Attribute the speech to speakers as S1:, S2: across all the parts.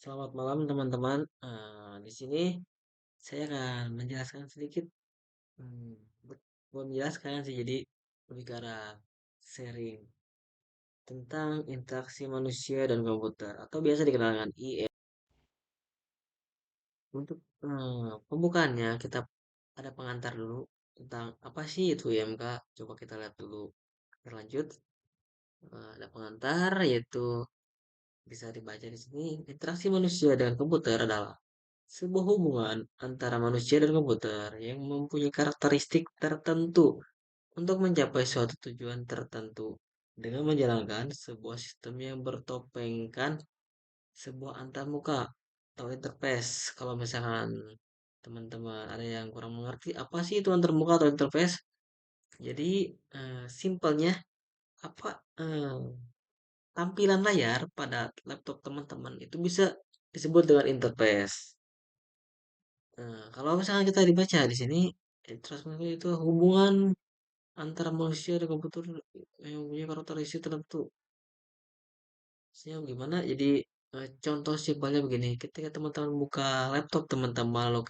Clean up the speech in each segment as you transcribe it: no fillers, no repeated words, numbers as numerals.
S1: Selamat malam teman-teman. Di sini saya akan menjelaskan sedikit, hmm, bukan menjelaskan sih, jadi lebih ke arah sharing tentang interaksi manusia dan komputer atau biasa dikenal dengan IM. Untuk pembukaannya kita ada pengantar dulu tentang apa sih itu IMK. Coba kita lihat dulu. Berlanjut, ada pengantar yaitu bisa dibaca di sini. Interaksi manusia dengan komputer adalah sebuah hubungan antara manusia dan komputer yang mempunyai karakteristik tertentu untuk mencapai suatu tujuan tertentu dengan menjalankan sebuah sistem yang bertopengkan sebuah antarmuka atau interface. Kalau misalkan teman-teman ada yang kurang mengerti apa sih itu antarmuka atau interface, jadi simpelnya apa eh, tampilan layar pada laptop teman-teman itu bisa disebut dengan interface. Nah, kalau misalnya kita dibaca di sini, transmedia itu hubungan antara manusia dan komputer yang punya karakteristik tertentu. Maksudnya gimana? Jadi contoh simpelnya begini, ketika teman-teman buka laptop teman-teman,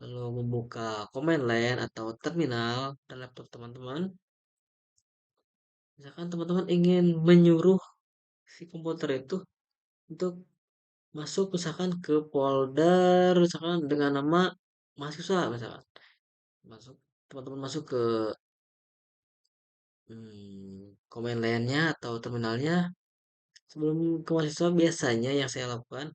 S1: lalu membuka command line atau terminal dan laptop teman-teman, misalkan teman-teman ingin menyuruh si komputer itu untuk masuk misalkan ke folder misalkan dengan nama mahasiswa misalkan, masuk teman-teman masuk ke komen lainnya atau terminalnya. Sebelum ke mahasiswa biasanya yang saya lakukan,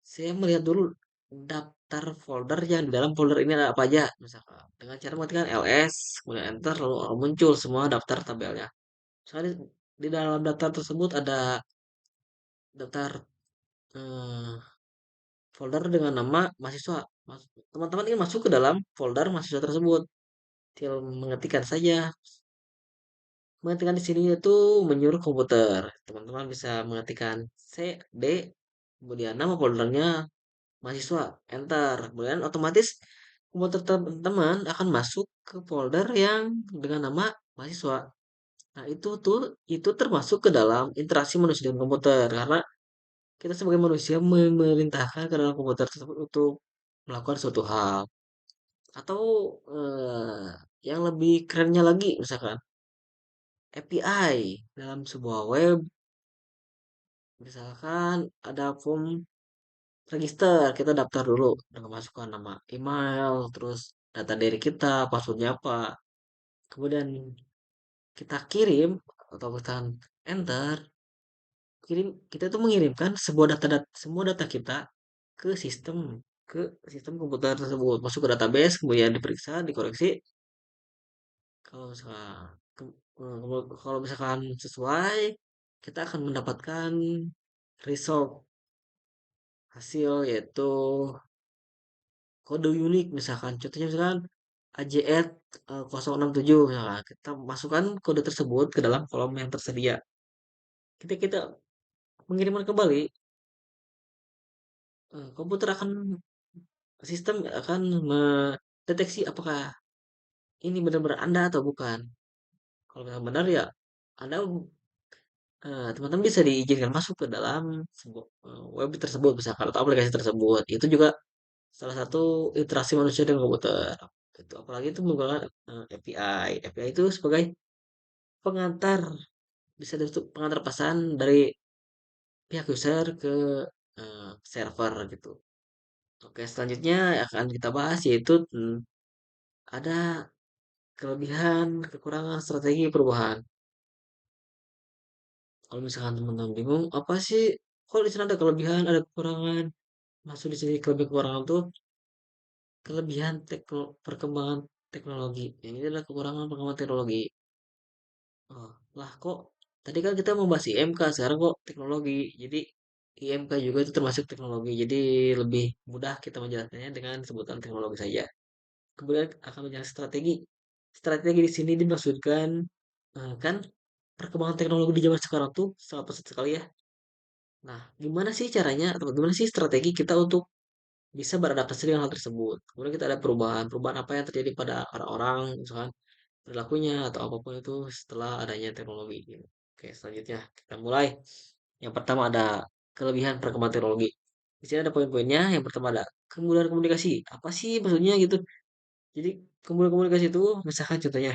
S1: saya melihat dulu daftar folder yang di dalam folder ini ada apa aja. Misalkan dengan cara mengetikkan ls, kemudian enter, lalu muncul semua daftar tabelnya. Soalnya di dalam daftar tersebut ada daftar eh, folder dengan nama mahasiswa. Teman-teman ingin masuk ke dalam folder mahasiswa tersebut, tinggal mengetikkan saja. Mengetikkan di sini itu menyuruh komputer. Teman-teman bisa mengetikkan cd, kemudian nama foldernya mahasiswa, enter. Kemudian otomatis komputer teman-teman akan masuk ke folder yang dengan nama mahasiswa. Nah, itu termasuk ke dalam interaksi manusia dengan komputer karena kita sebagai manusia memerintahkan ke dalam komputer tersebut untuk melakukan suatu hal. Atau yang lebih kerennya lagi misalkan API dalam sebuah web. Misalkan ada form register, kita daftar dulu dengan masukkan nama email, terus data diri kita, passwordnya apa. Kemudian kita kirim atau tekan enter, kita tuh mengirimkan semua data kita ke ke sistem komputer tersebut, masuk ke database, kemudian diperiksa, dikoreksi. Kalau misalkan kalau misalkan sesuai, kita akan mendapatkan result hasil yaitu kode unik. Misalkan contohnya misalkan AJR 067, misalkan kita masukkan kode tersebut ke dalam kolom yang tersedia. Ketika kita mengirimkan kembali, komputer akan sistem akan mendeteksi apakah ini benar-benar Anda atau bukan. Kalau memang benar ya Anda, teman-teman bisa diizinkan masuk ke dalam sebuah web tersebut misalkan atau aplikasi tersebut. Itu juga salah satu interaksi manusia dengan komputer. Itu apalagi itu menggunakan API. API itu sebagai pengantar, bisa disebut pengantar pesan dari pihak user ke server gitu. Oke, selanjutnya akan kita bahas yaitu ada kelebihan, kekurangan strategi perubahan. Kalau misalkan teman-teman bingung, apa sih? Kalau di sana ada kelebihan, ada kekurangan. Maksud di sini kelebihan kekurangan tuh kelebihan perkembangan teknologi. Yang ini adalah kekurangan perkembangan teknologi. Oh, lah kok tadi kan kita membahas IMK, sekarang kok teknologi. Jadi IMK juga itu termasuk teknologi. Jadi lebih mudah kita menjelaskannya dengan sebutan teknologi saja. Kemudian akan menjelaskan strategi. Strategi di sini dimaksudkan kan perkembangan teknologi di zaman sekarang tuh sangat pesat sekali ya. Nah, gimana sih caranya atau gimana sih strategi kita untuk bisa beradaptasi dengan hal tersebut? Kemudian kita ada perubahan apa yang terjadi pada orang-orang, misalkan perilakunya atau apapun itu setelah adanya teknologi. Oke, selanjutnya kita mulai. Yang pertama ada kelebihan perkembangan teknologi. Di sini ada poin-poinnya. Yang pertama ada kemudahan komunikasi. Apa sih maksudnya gitu? Jadi kemudahan komunikasi itu misalkan contohnya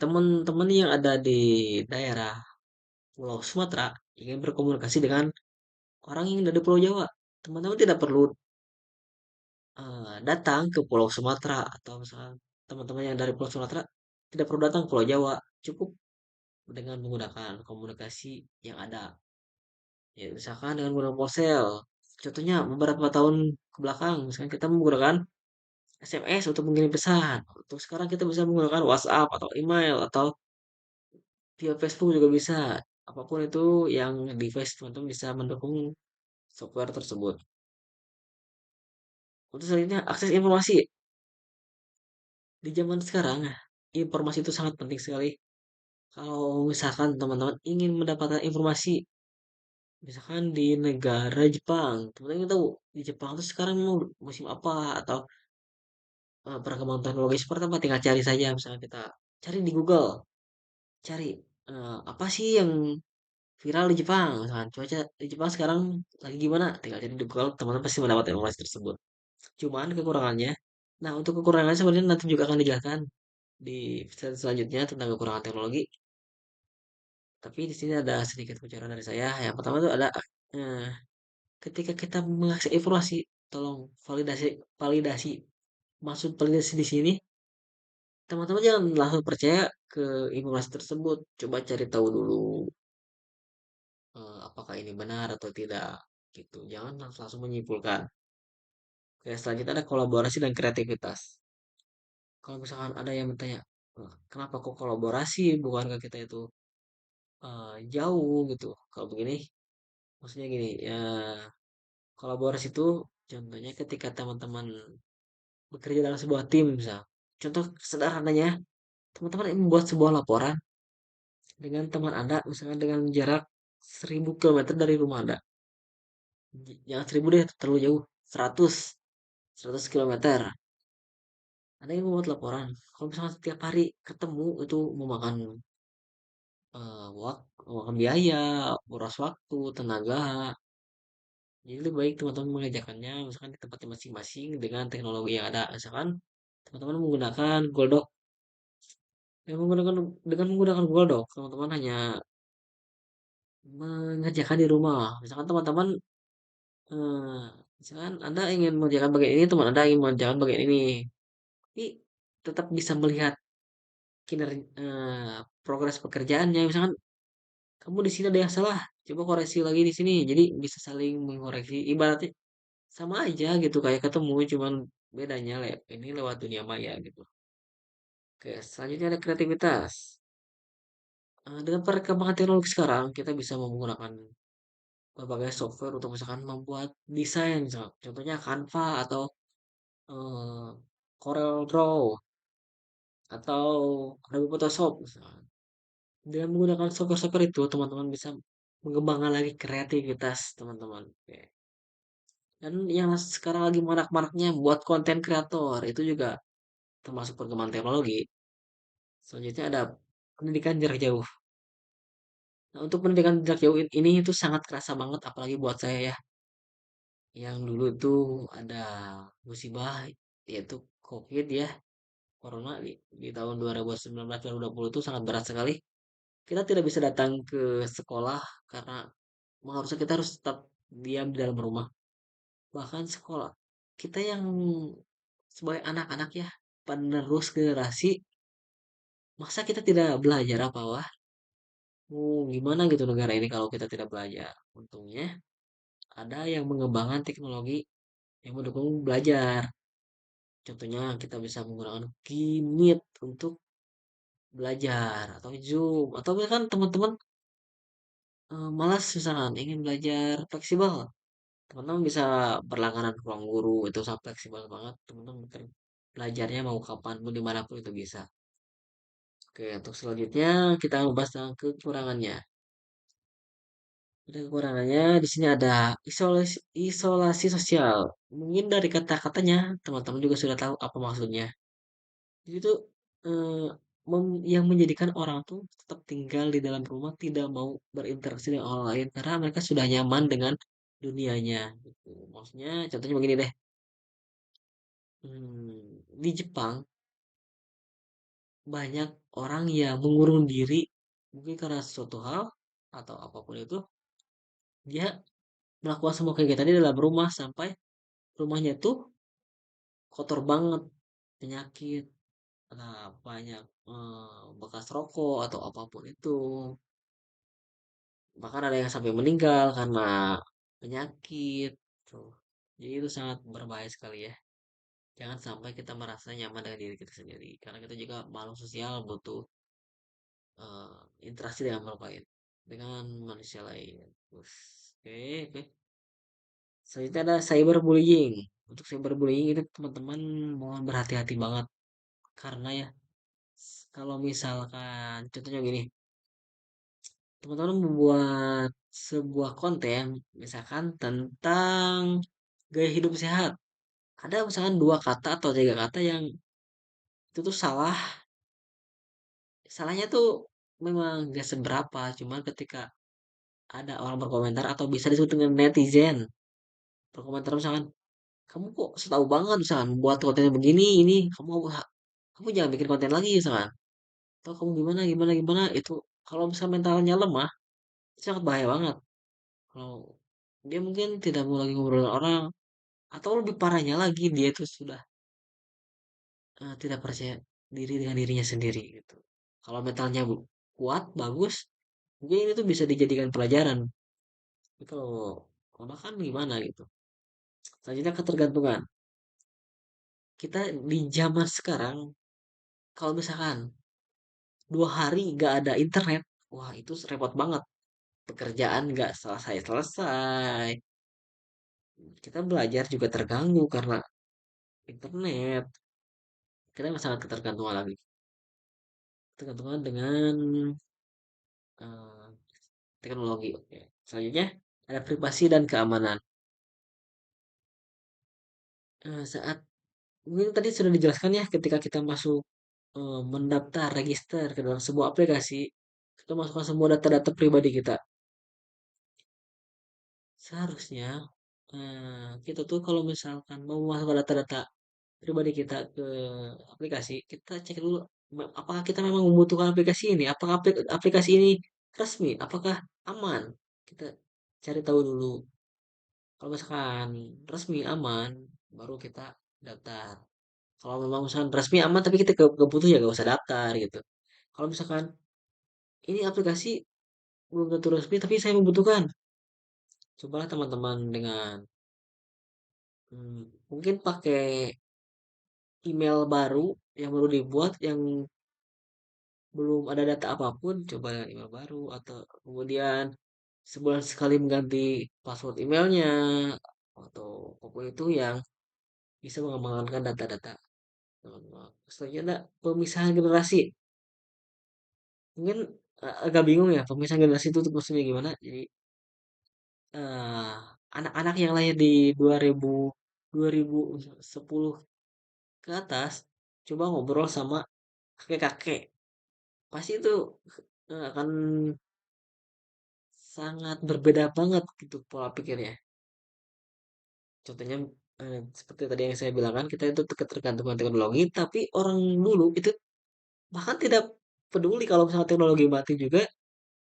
S1: teman-teman yang ada di daerah Pulau Sumatera ingin berkomunikasi dengan orang yang dari Pulau Jawa. Teman-teman tidak perlu datang ke Pulau Sumatera atau misalkan teman-teman yang dari Pulau Sumatera tidak perlu datang ke Pulau Jawa. Cukup dengan menggunakan komunikasi yang ada. Ya, misalkan dengan menggunakan ponsel. Contohnya beberapa tahun ke belakang, misalkan kita menggunakan SMS untuk mengirim pesan. Untuk sekarang kita bisa menggunakan WhatsApp atau email atau via Facebook juga bisa. Apapun itu yang device teman-teman bisa mendukung software tersebut. Untuk selanjutnya, akses informasi. Di zaman sekarang, informasi itu sangat penting sekali. Kalau misalkan teman-teman ingin mendapatkan informasi, misalkan di negara Jepang, teman-teman tahu di Jepang itu sekarang mau musim apa atau perkembangan teknologi seperti apa, tinggal cari saja. Misalnya kita cari di Google, cari apa sih yang viral di Jepang, misalkan cuaca di Jepang sekarang lagi gimana, tinggal cari di Google, teman-teman pasti mendapat informasi tersebut. Cuman kekurangannya, nah untuk kekurangannya sebenarnya nanti juga akan dijelaskan di episode selanjutnya tentang kekurangan teknologi. Tapi di sini ada sedikit bocoran dari saya. Yang pertama itu ada eh, ketika kita mengakses informasi, tolong validasi validasi. Maksud validasi di sini, teman-teman jangan langsung percaya ke informasi tersebut. Coba cari tahu dulu apakah ini benar atau tidak gitu. Jangan langsung menyimpulkan. Oke, selanjutnya ada kolaborasi dan kreativitas. Kalau misalkan ada yang bertanya, kenapa kok kolaborasi? Bukankah kita itu jauh gitu? Kalau begini, maksudnya gini, ya kolaborasi itu contohnya ketika teman-teman bekerja dalam sebuah tim misal. Contoh sederhananya, teman-teman membuat sebuah laporan dengan teman Anda misalnya dengan jarak 1000 km dari rumah Anda. Jangan 1000 deh, terlalu jauh. 100 km. Anda yang membuat laporan. Kalau misalnya setiap hari ketemu itu memakan waktu, memakan biaya, boros waktu, tenaga. Jadi lebih baik teman-teman mengerjakannya misalkan di tempatnya masing-masing dengan teknologi yang ada. Misalkan teman-teman menggunakan Google Doc. Dengan menggunakan Google Doc, teman-teman hanya mengerjakan di rumah. Misalkan teman-teman misalkan Anda ingin mengerjakan bagian ini, teman Anda ingin mengerjakan bagian ini. Tapi tetap bisa melihat kinerja progres pekerjaannya. Misalkan kamu di sini ada yang salah, coba koreksi lagi di sini. Jadi bisa saling mengoreksi. Ibaratnya sama aja gitu kayak ketemu, cuman bedanya ini lewat dunia maya gitu. Oke, selanjutnya ada kreativitas. Dengan perkembangan teknologi sekarang, kita bisa menggunakan berbagai software untuk misalkan membuat desain, contohnya Canva atau eh, Corel Draw atau Adobe Photoshop misalkan. Dengan menggunakan software-software itu, teman-teman bisa mengembangkan lagi kreativitas teman-teman. Oke. Dan yang sekarang lagi marak-maraknya buat konten kreator itu juga termasuk perkembangan teknologi. Selanjutnya ada pendidikan jarak jauh. Nah, untuk pendidikan jarak jauh ini itu sangat kerasa banget apalagi buat saya ya. Yang dulu tuh ada musibah yaitu COVID ya, Corona di tahun 2019-2020 itu sangat berat sekali. Kita tidak bisa datang ke sekolah karena mengharuskan kita harus tetap diam di dalam rumah. Bahkan sekolah kita yang sebagai anak-anak ya, penerus generasi, masa kita tidak belajar apa wah? Gimana gitu negara ini kalau kita tidak belajar? Untungnya ada yang mengembangkan teknologi yang mendukung belajar. Contohnya kita bisa menggunakan Meet untuk belajar atau Zoom atau bahkan teman-teman malas misalkan ingin belajar fleksibel. Teman-teman bisa berlangganan ke ruang guru itu sangat fleksibel banget. Teman-teman belajarnya mau kapan pun dimanapun itu bisa. Oke, untuk selanjutnya kita membahas tentang kekurangannya. Ada kekurangannya di sini ada isolasi sosial. Mungkin dari kata-katanya teman-teman juga sudah tahu apa maksudnya. Jadi itu eh, yang menjadikan orang tuh tetap tinggal di dalam rumah tidak mau berinteraksi dengan orang lain karena mereka sudah nyaman dengan dunianya gitu. Maksudnya contohnya begini deh. Di Jepang banyak orang yang mengurung diri mungkin karena suatu hal atau apapun itu, dia melakukan semua kegiatan di dalam rumah sampai rumahnya tuh kotor banget, penyakit, banyak bekas rokok atau apapun itu. Bahkan ada yang sampai meninggal karena penyakit. Tuh. Jadi itu sangat berbahaya sekali ya. Jangan sampai kita merasa nyaman dengan diri kita sendiri. Karena kita juga makhluk sosial, butuh interaksi dengan makhluk lain. Dengan manusia lain. Terus, oke, oke. Selanjutnya ada cyberbullying. Untuk cyberbullying itu teman-teman mohon berhati-hati banget. Karena ya, kalau misalkan, contohnya gini, teman-teman membuat sebuah konten, misalkan tentang gaya hidup sehat. Ada misalkan dua kata atau tiga kata yang itu tuh salah. Salahnya tuh memang gak seberapa, cuman ketika ada orang berkomentar atau bisa disebut dengan netizen berkomentar misalkan, kamu kok setahu banget misalkan buat konten begini ini, kamu jangan bikin konten lagi misalkan, atau kamu gimana gimana gimana itu, kalau misalnya mentalnya lemah itu sangat bahaya banget. Kalau dia mungkin tidak mau lagi ngobrol dengan orang, atau lebih parahnya lagi dia itu sudah tidak percaya diri dengan dirinya sendiri gitu. Kalau mentalnya kuat bagus, mungkin itu tuh bisa dijadikan pelajaran. Tapi kalau makan gimana gitu. Selanjutnya ketergantungan. Kita di zaman sekarang, kalau misalkan 2 hari nggak ada internet, wah itu repot banget. Pekerjaan nggak selesai-selesai. Kita belajar juga terganggu karena internet. Kita sangat ketergantungan lagi. Ketergantungan dengan eh, teknologi. Oke. Selanjutnya ada privasi dan keamanan. Saat mungkin tadi sudah dijelaskan ya, ketika kita masuk mendaftar register ke dalam sebuah aplikasi, kita masukkan semua data-data pribadi kita. Seharusnya kita tuh kalau misalkan mau memasukkan data-data pribadi kita ke aplikasi, kita cek dulu apakah kita memang membutuhkan aplikasi ini, apakah aplikasi ini resmi, apakah aman. Kita cari tahu dulu. Kalau misalkan resmi aman, baru kita daftar. Kalau memang misalkan resmi aman tapi kita gak butuh, ya gak usah daftar gitu. Kalau misalkan ini aplikasi belum tentu resmi tapi saya membutuhkan, cobalah teman-teman dengan mungkin pakai email baru yang baru dibuat, yang belum ada data apapun, coba dengan email baru, atau kemudian sebulan sekali mengganti password emailnya atau apapun itu yang bisa mengembangkan data-data teman-teman. Selanjutnya ada pemisahan generasi. Mungkin agak bingung ya pemisahan generasi itu tuh maksudnya gimana. Jadi eh, anak-anak yang lahir di 2010 ke atas, coba ngobrol sama kakek-kakek, pasti itu akan sangat berbeda banget gitu pola pikirnya. Contohnya seperti tadi yang saya bilang kan, kita itu ketergantungan teknologi, tapi orang dulu itu bahkan tidak peduli kalau misalnya teknologi mati juga,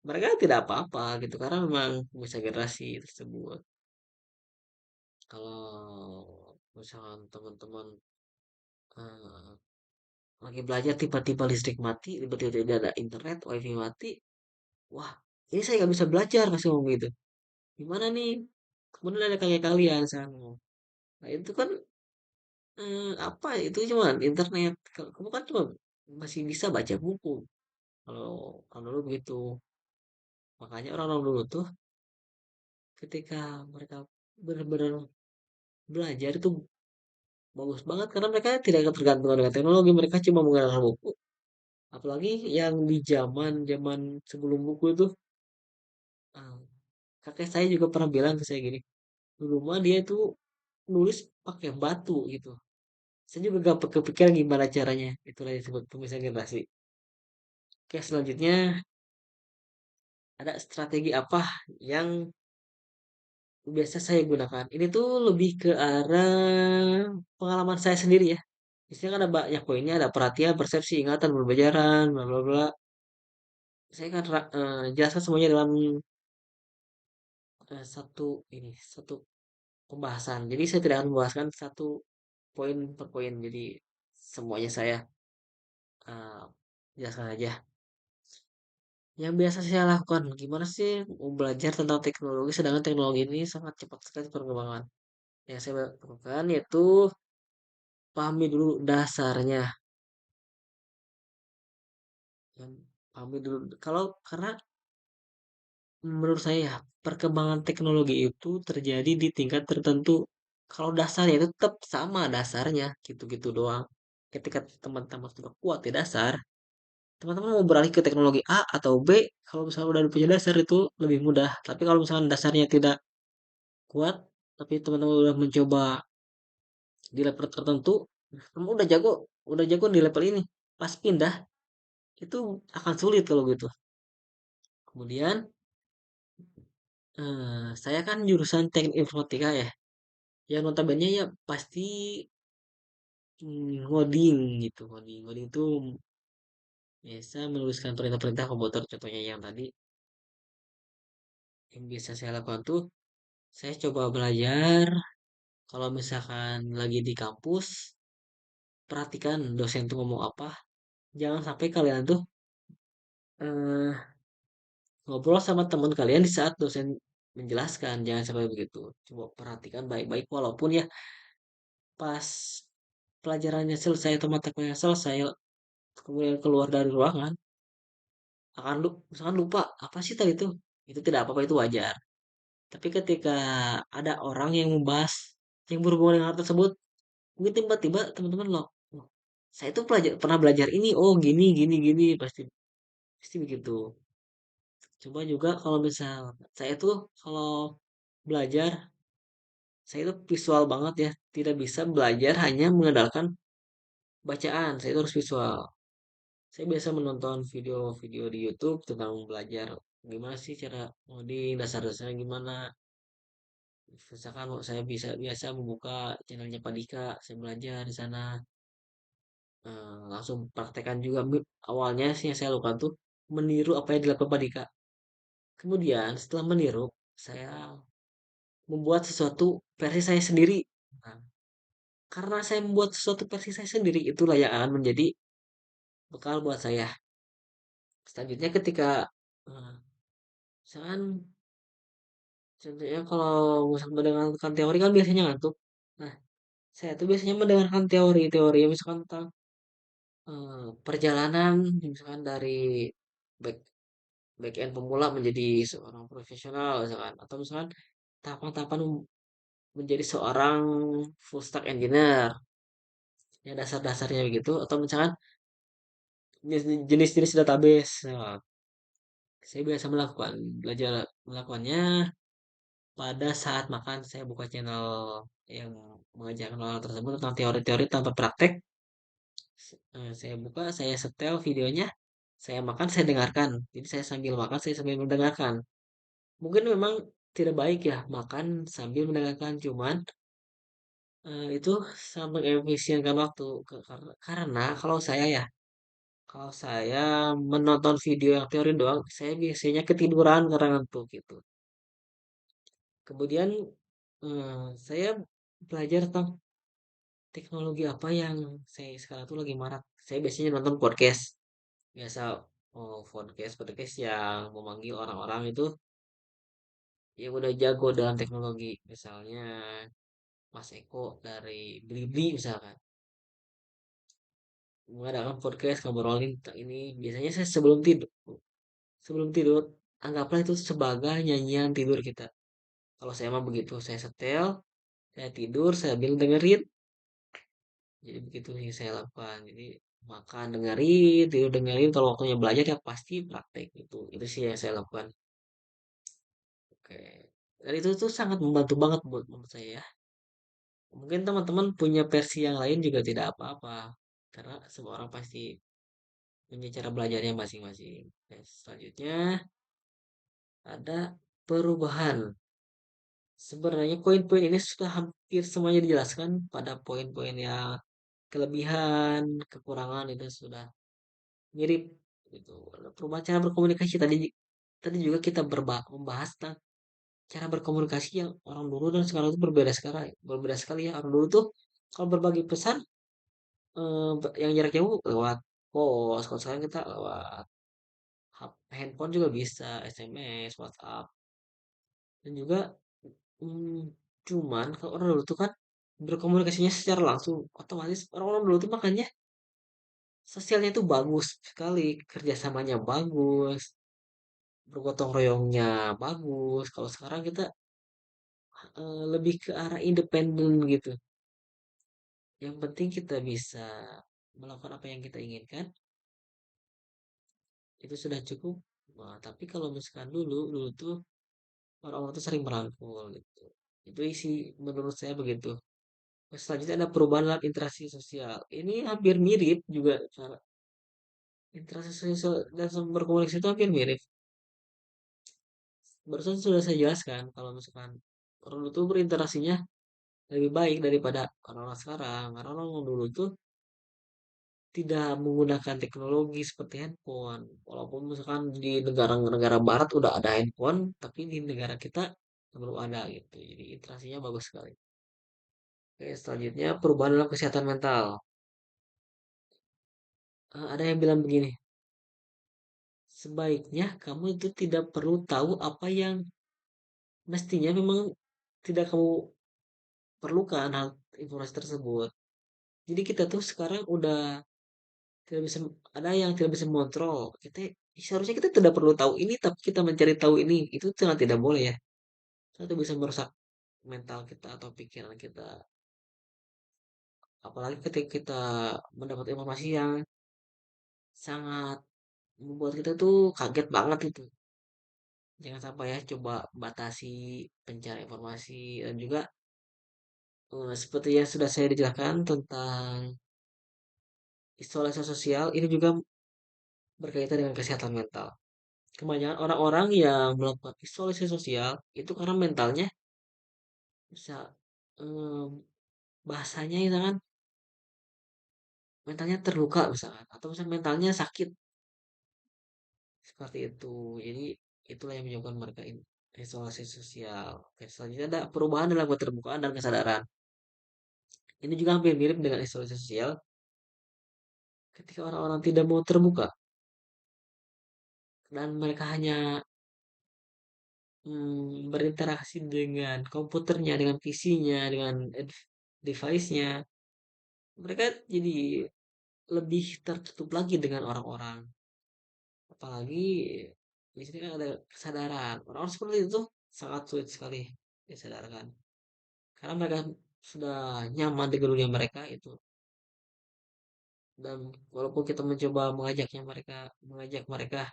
S1: mereka tidak apa-apa gitu karena memang bisa generasi tersebut. Kalau misalkan teman-teman eh, lagi belajar tiba-tiba listrik mati, tiba-tiba tidak ada internet, wifi mati, wah ini saya nggak bisa belajar, masih ngomong gitu. Gimana nih? Kemudian ada kakek kalian sana. Nah itu kan apa itu cuma internet. Kamu kan cuma masih bisa baca buku. Kalau kalau dulu begitu. Makanya orang-orang dulu tuh ketika mereka benar-benar belajar itu bagus banget karena mereka tidak tergantung dengan teknologi, mereka cuma menggunakan buku. Apalagi yang di zaman zaman sebelum buku itu, ah, kakek saya juga pernah bilang ke saya gini, dulu mah dia itu nulis pakai batu gitu. Saya juga gak kepikiran gimana caranya. Itulah yang disebut pemisah generasi. Oke, selanjutnya ada strategi apa yang biasa saya gunakan. Ini tuh lebih ke arah pengalaman saya sendiri ya. Biasanya kan ada banyak poinnya, ada perhatian, persepsi, ingatan, pembelajaran, bla bla bla. Saya kan jelaskan semuanya dalam satu pembahasan. Jadi saya tidak akan membahaskan satu poin per poin. Jadi semuanya saya eh, jelaskan aja. Yang biasa saya lakukan, gimana sih mau belajar tentang teknologi, sedangkan teknologi ini sangat cepat sekali perkembangan. Yang saya lakukan yaitu pahami dulu dasarnya. Yang pahami dulu, kalau karena menurut saya perkembangan teknologi itu terjadi di tingkat tertentu. Kalau dasarnya itu tetap sama dasarnya, gitu-gitu doang. Ketika teman-teman sudah kuat di dasar, teman-teman mau beralih ke teknologi A atau B, kalau misalnya udah punya dasar itu lebih mudah. Tapi kalau misalnya dasarnya tidak kuat, tapi teman-teman udah mencoba di level tertentu, kamu udah jago di level ini. Pas pindah, itu akan sulit kalau gitu. Kemudian, saya kan jurusan teknik informatika ya. Ya notabene ya pasti ngoding gitu. Ngoding itu biasa menuliskan perintah-perintah komputer. Contohnya yang tadi, yang biasa saya lakukan tuh, saya coba belajar. Kalau misalkan lagi di kampus, perhatikan dosen tuh ngomong apa. Jangan sampai kalian tuh eh, ngobrol sama teman kalian di saat dosen menjelaskan. Jangan sampai begitu. Coba perhatikan baik-baik. Walaupun ya pas pelajarannya selesai atau mata kuliahnya selesai, kemudian keluar dari ruangan, misalkan lupa apa sih tadi itu tidak apa-apa, itu wajar. Tapi ketika ada orang yang membahas yang berhubungan dengan hal tersebut, mungkin tiba-tiba teman-teman loh, "Oh, saya itu pernah belajar ini, oh gini gini gini," pasti pasti begitu. Coba juga kalau misal saya tuh kalau belajar, saya itu visual banget ya, tidak bisa belajar hanya mengandalkan bacaan. Saya itu harus visual. Saya biasa menonton video-video di YouTube tentang belajar gimana sih cara ngoding, dasar-dasarnya gimana. Misalkan saya bisa biasa membuka channelnya Padika, saya belajar di sana. Langsung praktekkan juga. Awalnya sih yang saya lakukan tuh meniru apa yang dilakukan Padika. Kemudian setelah meniru, saya membuat sesuatu versi saya sendiri. Nah, karena saya membuat sesuatu versi saya sendiri, itulah yang akan menjadi bekal buat saya. Selanjutnya ketika eh, misalkan contohnya kalau misalkan mendengarkan teori kan biasanya ngantuk. Nah, saya tuh biasanya mendengarkan teori-teori misalkan tentang perjalanan, misalkan dari back back end pemula menjadi seorang profesional misalkan, atau misalkan tahapan-tahapan menjadi seorang full stack engineer, ya dasar-dasarnya begitu, atau misalkan jenis-jenis database. Nah, saya biasa belajar melakukannya pada saat makan. Saya buka channel yang mengajarkan hal tersebut tentang teori-teori tanpa praktek. Saya buka, saya setel videonya, saya makan, saya dengarkan. Jadi saya sambil makan, saya sambil mendengarkan. Mungkin memang tidak baik ya makan sambil mendengarkan, cuman itu sangat mengefisienkan waktu. Karena kalau saya menonton video yang teori doang, saya biasanya ketiduran karena ngantuk gitu. Kemudian saya belajar tentang teknologi apa yang saya sekarang tuh lagi marak. Saya biasanya nonton podcast. Biasa, oh, podcast yang memanggil orang-orang itu yang udah jago dalam teknologi. Misalnya Mas Eko dari Blibli misalkan. Mengadakan podcast ngobrolin tentang ini. Biasanya saya sebelum tidur, anggaplah itu sebagai nyanyian tidur kita. Kalau saya mah begitu, saya setel, saya tidur, saya sambil dengerin. Jadi begitu yang saya lakukan. Jadi makan dengerin, tidur dengerin. Kalau waktunya belajar ya pasti praktek itu. Itu sih yang saya lakukan. Oke. Dan itu tuh sangat membantu banget buat menurut saya ya. Mungkin teman-teman punya versi yang lain juga tidak apa-apa. Karena semua orang pasti punya cara belajarnya masing-masing. Selanjutnya ada perubahan. Sebenarnya poin-poin ini sudah hampir semuanya dijelaskan pada poin-poin yang kelebihan, kekurangan itu sudah mirip gitu. Perubahan cara berkomunikasi tadi tadi juga kita membahas tentang cara berkomunikasi yang orang dulu dan sekarang itu berbeda sekali ya. Orang dulu tuh kalau berbagi pesan yang jarak jauh lewat pos, kalau sekarang kita lewat handphone juga bisa, SMS, WhatsApp, dan juga hmm, cuman kalau orang dulu tuh kan berkomunikasinya secara langsung, otomatis orang-orang dulu tuh makanya sosialnya tuh bagus sekali, kerjasamanya bagus, bergotong royongnya bagus. Kalau sekarang kita lebih ke arah independen gitu. Yang penting kita bisa melakukan apa yang kita inginkan, itu sudah cukup. Nah, tapi kalau misalkan dulu tuh orang-orang tuh sering merangkul gitu. Itu isi menurut saya begitu. Selanjutnya ada perubahan dalam interaksi sosial. Ini hampir mirip juga cara interaksi sosial dan berkomunikasi itu hampir mirip. Barusan sudah saya jelaskan kalau misalkan orang dulu tuh berinteraksinya lebih baik daripada orang-orang sekarang. Karena orang dulu tuh tidak menggunakan teknologi seperti handphone. Walaupun misalkan di negara-negara barat udah ada handphone, tapi di negara kita belum ada gitu. Jadi interaksinya bagus sekali. Oke, selanjutnya perubahan dalam kesehatan mental. Ada yang bilang begini, sebaiknya kamu itu tidak perlu tahu apa yang mestinya memang tidak kamu perlukan hal informasi tersebut. Jadi kita tuh sekarang udah tidak bisa, ada yang tidak bisa mengontrol. Kita seharusnya kita tidak perlu tahu ini, tapi kita mencari tahu ini. Itu sangat tidak boleh ya. Itu bisa merusak mental kita atau pikiran kita. Apalagi ketika kita mendapat informasi yang sangat membuat kita tuh kaget banget itu. Jangan sampai ya, coba batasi pencari informasi dan juga seperti yang sudah saya dijelaskan tentang isolasi sosial ini juga berkaitan dengan kesehatan mental. Kebanyakan orang-orang yang melakukan isolasi sosial itu karena mentalnya bisa em, bahasanya itu kan mentalnya terluka misalkan atau misalnya mentalnya sakit seperti itu. Jadi itulah yang menyebabkan mereka isolasi sosial. Oke, selanjutnya ada perubahan dalam keterbukaan dan kesadaran. Ini juga hampir mirip dengan isolasi sosial. Ketika orang-orang tidak mau terbuka dan mereka hanya berinteraksi dengan komputernya, dengan PC-nya, dengan device-nya, mereka jadi lebih tertutup lagi dengan orang-orang. Apalagi di sini kan ada kesadaran. Orang-orang seperti itu sangat sulit sekali disadarkan. Karena mereka sudah nyaman di dunia mereka itu. Dan walaupun kita mencoba mengajak mereka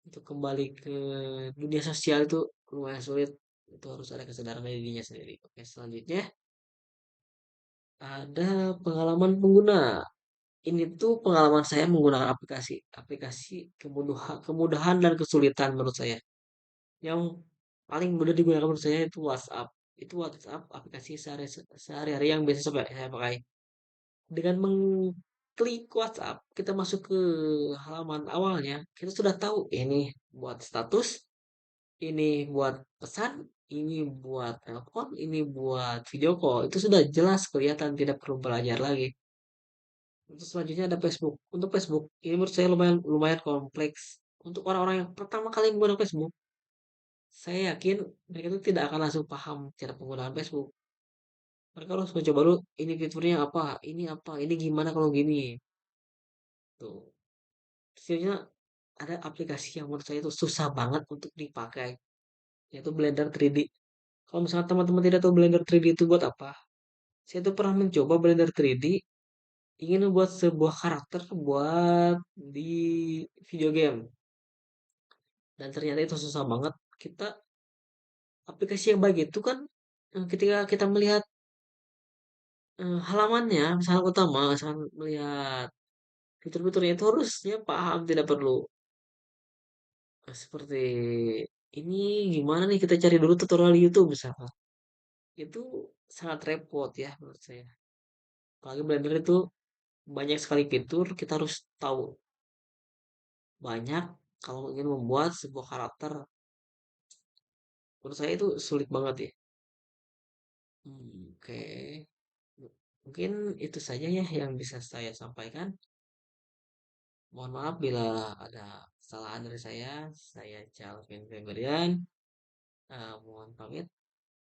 S1: untuk kembali ke dunia sosial itu lumayan sulit. Itu harus ada kesadaran dari dirinya sendiri. Oke, selanjutnya ada pengalaman pengguna. Ini tuh pengalaman saya menggunakan aplikasi kemudahan dan kesulitan menurut saya. Yang paling mudah digunakan menurut saya itu WhatsApp. Itu WhatsApp aplikasi sehari-hari yang biasa saya pakai. Dengan mengklik WhatsApp, kita masuk ke halaman awalnya, kita sudah tahu ini buat status, ini buat pesan, ini buat telepon, ini buat video call. Itu sudah jelas kelihatan, tidak perlu belajar lagi. Untuk selanjutnya ada Facebook. Untuk Facebook, ini menurut saya lumayan lumayan kompleks. Untuk orang-orang yang pertama kali menggunakan Facebook, saya yakin mereka itu tidak akan langsung paham cara penggunaan Facebook. Mereka harus mencoba dulu, ini fiturnya apa, ini gimana kalau gini. Tuh. Sebenarnya ada aplikasi yang menurut saya itu susah banget untuk dipakai, yaitu Blender 3D. Kalau misalnya teman-teman tidak tahu Blender 3D itu buat apa, saya tuh pernah mencoba Blender 3D, ingin membuat sebuah karakter buat di video game. Dan ternyata itu susah banget. Kita aplikasi yang baik itu kan ketika kita melihat halamannya, misalnya utama, misalnya melihat fitur-fiturnya itu harusnya paham, tidak perlu seperti ini gimana nih kita cari dulu tutorial di YouTube misalkan. Itu sangat repot ya menurut saya. Apalagi Blender itu banyak sekali fitur, kita harus tahu banyak kalau ingin membuat sebuah karakter. Menurut saya itu sulit banget ya. Oke. Mungkin itu saja ya yang bisa saya sampaikan. Mohon maaf bila ada kesalahan dari saya. Saya Calvin Febrian. Mohon pamit.